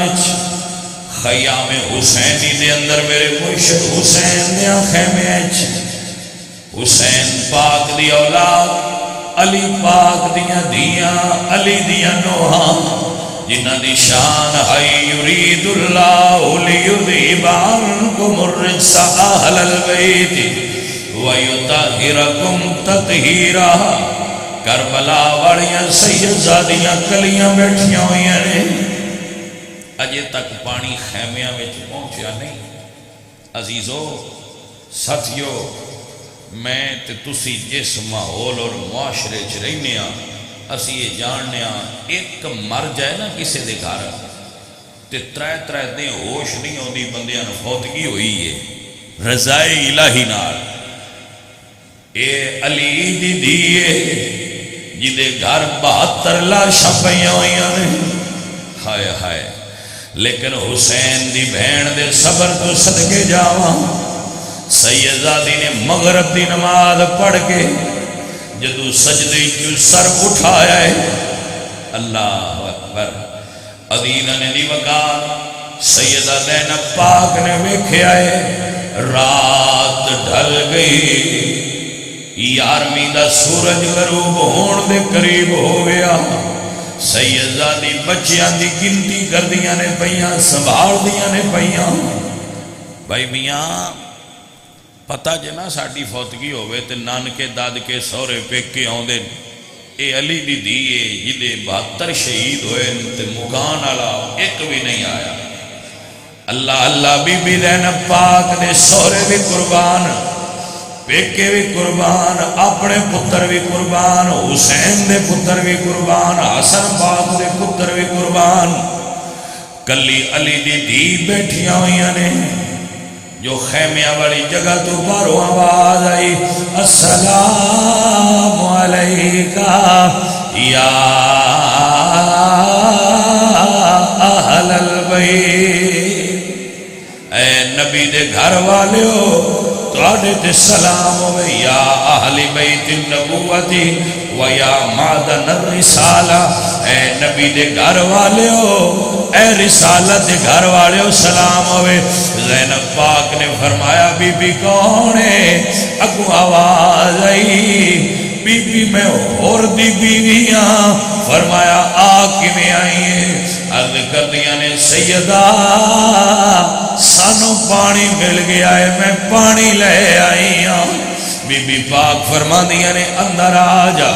خیام حسینی دے اندر میرے مرشد حسین دے خیمے حسین پاک دی اولاد علی پاک دیاں دیاں علی دیاں نوحاں جنہ دی شان ہے یرید اللہ لیذہب عنکم الرجس اہل البیت ویطہرکم تطہیرا کربلا والیاں سیدزادیاں کلیاں بیٹھیاں ہوئیاں نے اجے تک پانی خیمیاں میں پہنچیا نہیں عزیزو ساتھیو میں تے تسی جس ماحول اور معاشرے چ رہنے اسی یہ جاننے ایک مر جائے نا کسے دے گھر تے ترے دن ہوش نہیں ہوندی بندیاں نوں فوتگی ہوئی ہے رضائے الہی نال اے علی دی دیے جدے گھر 72 لاشاں پئیاں ہوئیاں نے ہائے ہائے لیکن حسین دی بہن دے صبر تو صدقے جاواں سیدزادی نے مغرب دی نماز پڑھ کے جدو سجدے کیوں سر اٹھایا ہے اللہ اکبر عدینہ نے دی وقار سیدہ زینب پاک نے ویکھیا ہے رات ڈھل گئی 11ویں دا سورج غروب ہون دے قریب ہو گیا سیدزادی بچیاں دی گنتی کر دیاں نے پئیاں سنبھال دیاں نے پئیاں بھائی میاں پتہ جنا ساڈی فوتگی ہوئے تے نانکے دادکے سورے پیکے آوندے اے علی دی دیے جدے 72 شہید ہوئے تے مکان والا ایک بھی نہیں آیا اللہ اللہ بی بی زینب پاک دے سورے بھی قربان پیکے بھی قربان اپنے پتر بھی قربان حسین دے پتر بھی قربان حسن پاک دے پتر بھی قربان کلی علی دی دی بیٹھیاں ہوئیاں نے جو خیمیاں والی جگہ تو باہروں آواز آئی السلام علیکہ یا اہل البیت اے نبی دے گھر والے ہو تواڈے تے سلام ہوئے یا اہل بیت النبوتی و یا معدن الرسالہ اے نبی دے گھر والے ہو اے رسالت دے گھر والے ہو سلام ہوئے زینب پاک نے فرمایا بی بی کون ہے اگو آواز آئی بی بی میں اور دی بیویاں فرمایا آکی میں آئی ہیں عرض کر دیا نے سیدہ سانو پانی مل گیا ہے میں پانی لے آئی ہوں بی بی پاک فرما دیا نے اندر آ جا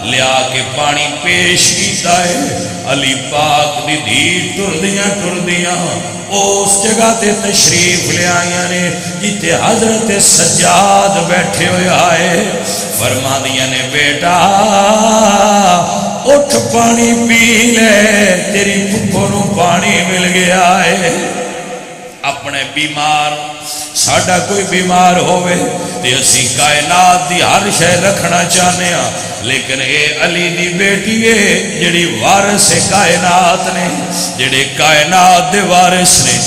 لیا کے پانی پیش کیتا ہے علی پاک دی دی ٹر دیاں اس جگہ تے تشریف لے آئیاں نے جتے حضرت سجاد بیٹھے ہوئے آئے فرما دیا نے بیٹا اٹھ پانی پی لے تیری پھپھو نوں پانی مل گیا ہے اپنے بیمار ساڈا کوئی بیمار ہوئے تے اسی کائنات دی ہر شے رکھنا چاہنے ہاں لیکن اے علی دی بیٹی ہے جڑی وارث کائنات نے جڑے کائنات دے وارث نے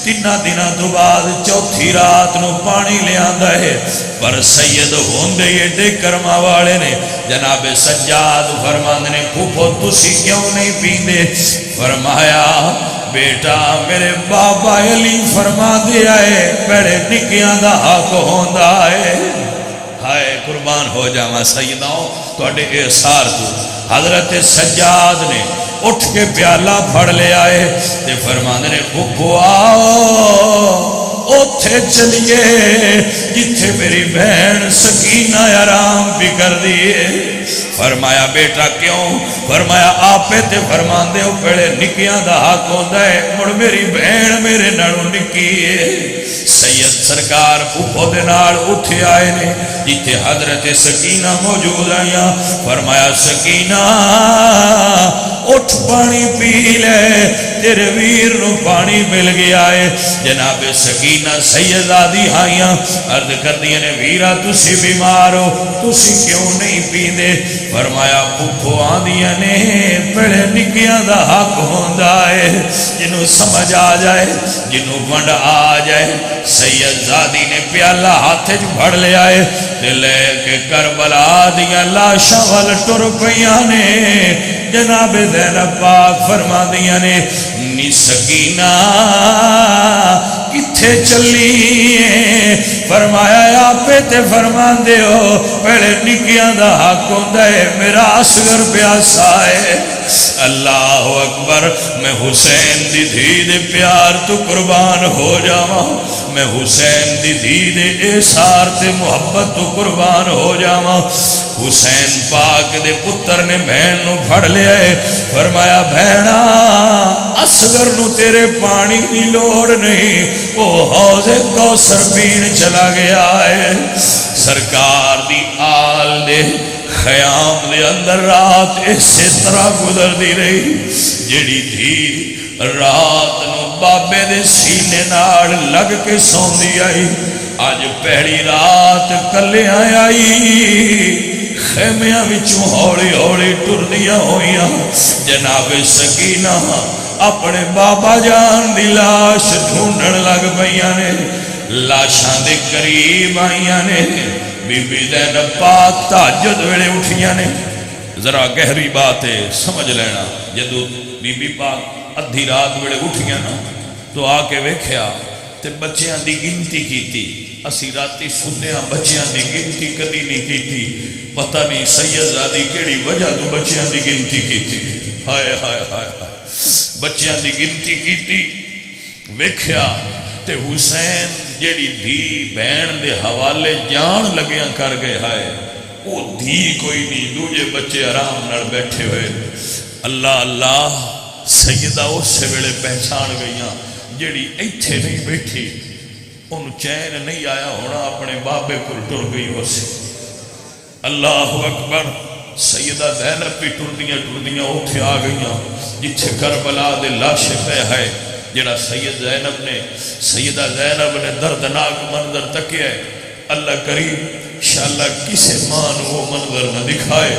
3 دنوں تو بعد چوتھی رات نو پانی لے آندا ہے پر سید ہوندے ایڈے کرما والے نے جناب سجاد فرماندے نے پھوپھو تسی کیوں نہیں پیندے فرمایا بیٹا میرے بابا علی فرما دیا ہے پہلے نکیاں دا حق ہوندا ہے ہائے قربان ہو جاواں سیداؤں تواڈے احسار تو حضرت سجاد نے اٹھ کے پیالہ پھڑ لے آئے تے فرماندے نے پھوپھو آؤ اوتھے چلیے جتھے میری بہن سکینہ آرام بھی کر دیے فرمایا بیٹا کیوں فرمایا آپے تے فرمان دے ہو پہلے نکیاں دا حق ہوندا ہے مڑ میری بہن میرے نالوں نکی ہے سید سرکار پھوپھو دے نال اٹھے آئے نے جتھے حضرت سکینہ موجود آئیاں فرمایا سکینہ اٹھ پانی پی لے تیرے ویر نو پانی مل گیا ہے جناب سکینہ سیدادی آئیاں عرض کر دیا نے ویرہ تسی بیمار ہو تسی کیوں نہیں پیندے فرمایا پھوپھو آندیاں نے پڑے نکیاں دا حق ہوندا ہے جنہوں سمجھ آ جائے جنہوں ونڈ آ جائے سید زادی نے پیالہ ہاتھے جو بھڑ لے آئے تے لے کے کربلا دیا لاشاں وال ٹر پیاں نے جناب زینب پاک فرما دیا نے نی سکینہ کتھے چلی فرمایا آپ تے فرمان دے ہو پہلے نکیاں دا حق ہوندا ہے میرا اصغر پیاسا ہے اللہ اکبر میں حسین دی دھی دے پیار تو قربان ہو جاواں میں حسین دی دھی دے احسار تے محبت تو قربان ہو جاواں حسین پاک دے پتر نے بہن نو پھڑ لیا ہے فرمایا بہنا اصغر نو تیرے پانی دی لوڑ نہیں وہ حوض کوثر پین چلا گیا ہے سرکار دی آل دے خیام دے اندر رات اسی طرح گزر دی رہی جڑی دھی رات نو بابے دے سینے ناڑ لگ کے سوندی آئی آج پہلی رات کلیاں آئی خیمیاں وچوں ہولی ہولی ٹردیاں ہوئیاں جناب سکینہ اپنے بابا جان دی لاش ڈھونڈن لگ پئیاں نے لاشاں دے قریب آئیاں نے بی بی زینب پاک تہجد ویلے اٹھیاں نے ذرا گہری بات ہے سمجھ لینا جدو بی بی پاک ادھی رات ویلے اٹھیاں نا تو آ کے ویکھیا تے بچیاں دی گنتی کیتی اسی راتی سنیاں بچیاں دی گنتی کدی نہیں کیتی پتہ نہیں سیدزادی کیڑی وجہ تو بچیاں دی گنتی کیتی ہائے ہائے ہائے بچیاں دی گنتی کیتی ویکھیا تے حسین جیڑی دھی بہن دے حوالے جان لگیاں کر گئے ہائے وہ دھی کوئی نہیں دوجے بچے آرام نال بیٹھے ہوئے اللہ اللہ سیدہ اس سے ویلے پہچان گئیاں جیڑی ایتھے نہیں بیٹھی ان چین نہیں آیا ہونا اپنے بابے کو ٹر گئی ہو سے اللہ اکبر سیدہ زینب بھی ٹردیاں اٹھے آ گئیاں جتھے کربلا دے لاشے پہ ہے جڑا سیدہ زینب نے دردناک منظر تکیا ہے اللہ کریم انشاءاللہ کسے ماں وہ منظر نہ دکھائے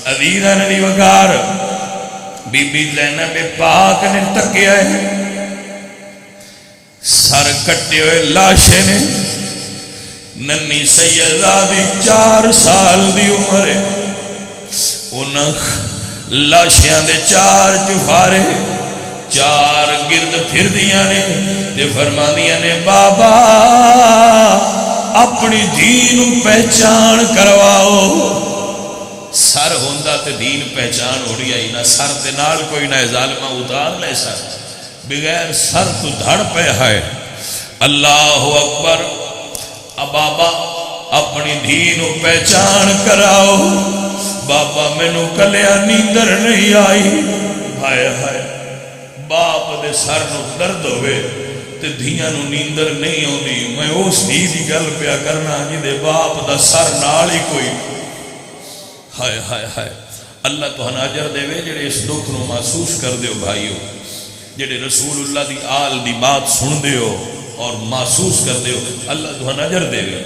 عزیزہ نے وقار بی بی زینب پاک نے تکیا ہے سر کٹے ہوئے لاشے نے ننی سیدزادی 4 سال دی عمر ہے انہاں لاشیاں دے 4 چفارے 4 گرد پھر دیاں نے تے فرما دیاں نے بابا اپنی دین پہچان کرواؤ سر ہوندہ تے دین پہچان ہو رہی ہے نہ سر تے نال کوئی نہ ظالمہ اتار لے سر بغیر سر تو دھڑ پہ ہے اللہ اکبر بابا اپنی دین پہچان کراؤ بابا مینو کلیا نیندر نہیں آئی ہائے ہائے باپ دے سر نو درد ہوئے تے دھیاں نو نیندر نہیں ہوندی میں اس دھی دی گل پیا کرنا جی دے باپ دا سر نال ہی کوئی ہائے ہائے ہائے اللہ تو اجر دے وے جڑے اس دکھ نو محسوس کر دیو بھائیو جڑے رسول اللہ دی آل دی بات سن دیو اور محسوس کر دیو اللہ تو اجر دے وے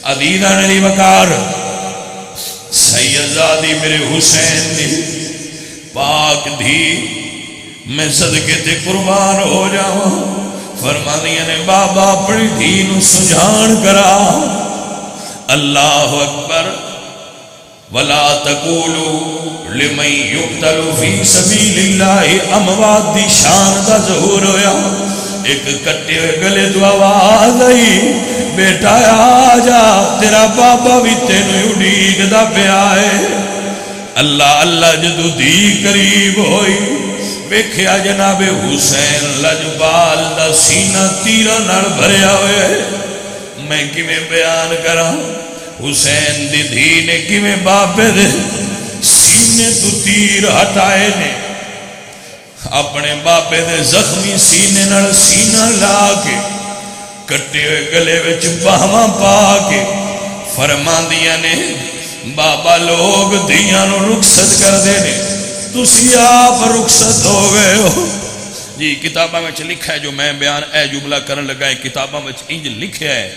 عزیزہ نے وقار سیدزادی میرے حسین دی پاک دھی میں صدقے تے قربان ہو جاؤں فرما دیا نے بابا اپنی دھی نو سجھان کرا اللہ اکبر ولا تقولوا لمن يقتل في سبيل الله اموات دی شان دا ظہور ہویا ایک کٹے ہوئے گلے تو آواز آئی بیٹا آجا تیرا بابا بھی تینوں اڈیگ دا پیا ہے اللہ اللہ جدو دی قریب ہوئی ویکھیا جناب حسین لجبال دا سینہ تیرہ نال بھریا ہوئے میں کیویں بیان کراں حسین دی دھی نے کیویں بابے دے سینے تو تیر ہٹائے نے اپنے بابے دے زخمی سینے نال سینہ لا کے کٹے ہوئے گلے وچ باہواں پا کے فرماندیاں نے بابا لوگ دھیاں نو رخصت کر دے نے تسی آپ رخصت ہو گئے ہو جی کتاباں میں لکھا ہے جو میں بیان اے جملہ کرن لگا ہے کتاباں میں انج لکھا ہے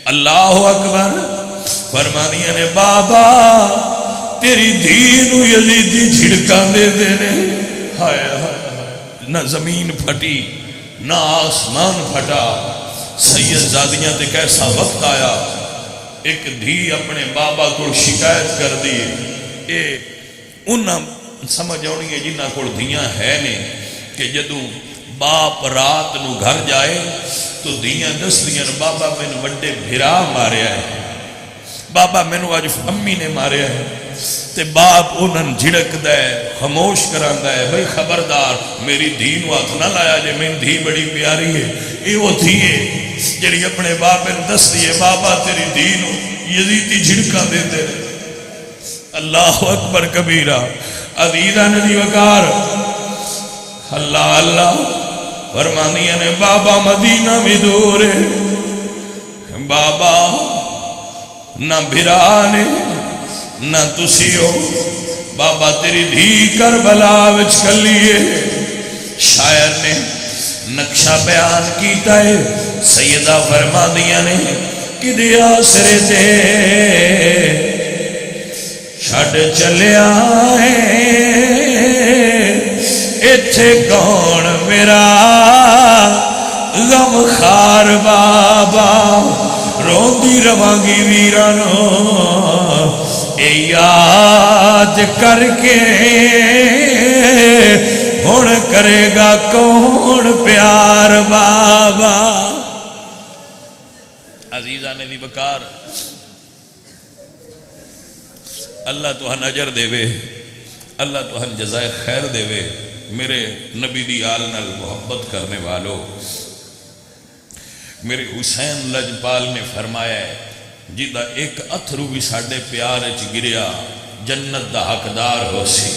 اللہ اکبر فرمانیاں نے بابا تیری دین یزیدی جھڑکاں دے دینے ہائے ہائے نہ زمین پھٹی نہ آسمان پھٹا سیدزادیاں تے کیسا وقت آیا ایک دھی اپنے بابا کو شکایت کر دی اے انہاں سمجھ آنی ہے جنہ کو دھیاں ہے نے کہ جدو باپ رات نو گھر جائے تو دیاں دس دیاں بابا میں وڈے بھرا ماریا ہے، بابا مینو اج امی نے ماریا ہے، تے باپ انہاں جھڑک دے خاموش کراندا ہے، بھئی خبردار میری دھی نو ہاتھ نہ لایا جے، میری دھی بڑی پیاری ہے۔ یہ وہ دھی ہے جڑی اپنے باپ نے دس دیے بابا تیری دھی نو یزیدی جھڑکا دیتے رہے۔ اللہ اکبر کبیرہ، عزیزان دی وقار، اللہ اللہ فرمانیاں نے بابا مدینہ میں دور ہے، بابا نہ بھرانے نہ تسی ہو، بابا تیری دھی کربلا وچ کلیے۔ شاعر نے نقشہ بیان کیتا ہے، سیدہ فرمانیاں نے کہ دیا سرے تے چھڑ چلیا ہے، ایتھے کون میرا غم خار بابا، روندی روانگی ویرانو اے یاد کر کے، ہن کرے گا کون پیار بابا۔ عزیزہ نے دی بکار، اللہ تو ہن اجر دے وے، اللہ تو ہن جزائے خیر دے وے۔ میرے نبی دی آل نال محبت کرنے والو، میرے حسین لجپال نے فرمایا ہے جیدہ ایک اتھرو بھی ساڑھے پیار اچ گریا جنت دا حقدار ہو سی۔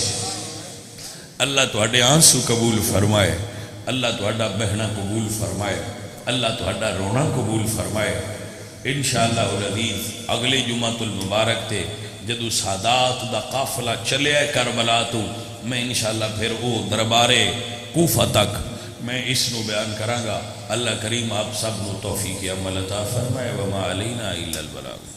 اللہ تو ہڈے آنسو قبول فرمائے، اللہ تو ہڈا بہنا قبول فرمائے، اللہ تو ہڈا رونا قبول فرمائے۔ انشاءاللہ العزیز اگلے جمعۃ المبارک تے جدو سادات دا قافلہ چلے ہے کربلا تو میں انشاءاللہ پھر او دربارے کوفہ تک میں اس نو بیان کراں گا۔ اللہ کریم آپ سب نو توفیق عمل عطا فرمائے، وما علینا الا البلاغ۔